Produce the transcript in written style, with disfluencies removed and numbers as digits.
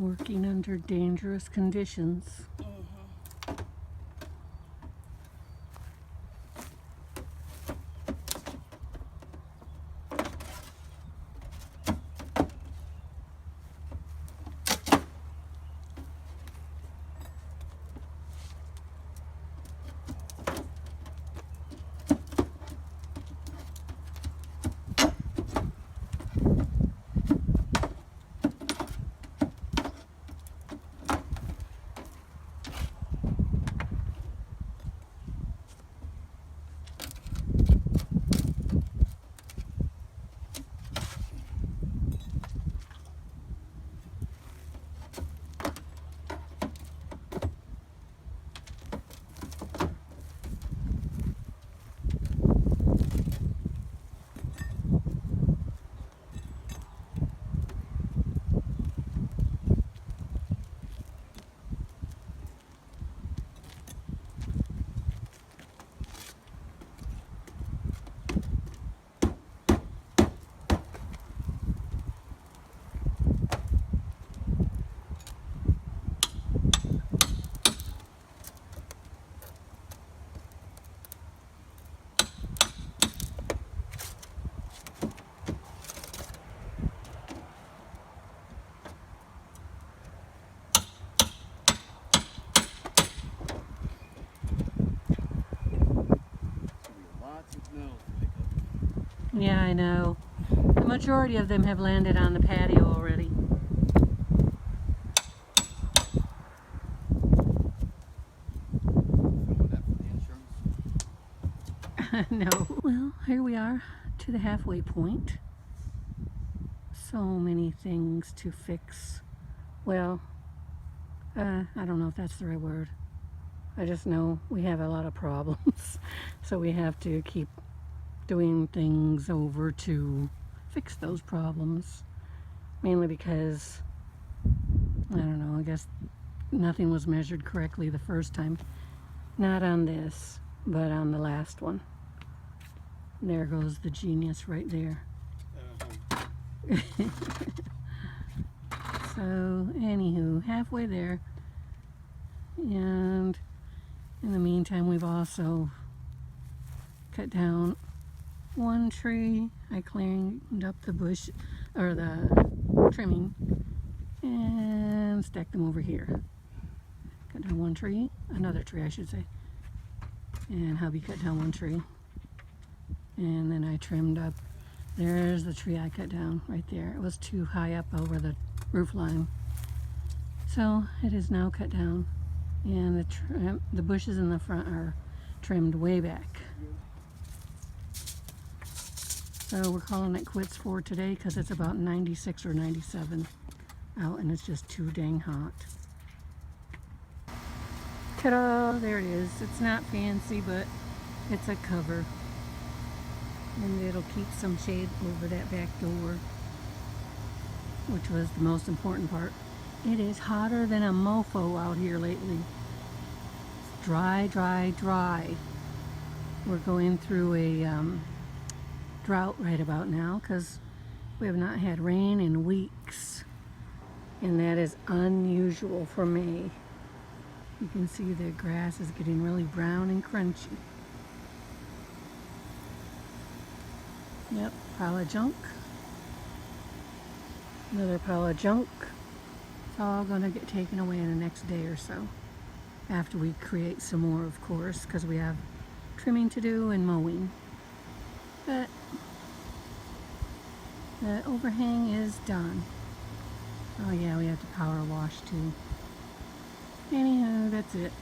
Working under dangerous conditions. Yeah, I know. The majority of them have landed on the patio already. No. Well, here we are to the halfway point. So many things to fix. Well, I don't know if that's the right word. I just know we have a lot of problems. So we have to keep doing things over to fix those problems. Mainly because, I don't know, I guess nothing was measured correctly the first time. Not on this, but on the last one. There goes the genius right there. So, anywho, halfway there. And in the meantime, we've also cut down one tree. I cleaned up the bush, or the trimming, and stacked them over here. Cut down one tree, another tree I should say. And hubby cut down one tree. And then I trimmed up. There's the tree I cut down right there. It was too high up over the roof line. So it is now cut down. And the bushes in the front are trimmed way back. So we're calling it quits for today because it's about 96 or 97 out and it's just too dang hot. Ta-da! There it is. It's not fancy, but it's a cover. And it'll keep some shade over that back door, which was the most important part. It is hotter than a mofo out here lately. It's dry, dry, dry. We're going through a drought right about now because we have not had rain in weeks. And that is unusual for May. You can see the grass is getting really brown and crunchy. Yep, pile of junk. Another pile of junk. It's all going to get taken away in the next day or so. After we create some more, of course, because we have trimming to do and mowing. But the overhang is done. Oh yeah, we have to power wash too. Anyhow, that's it.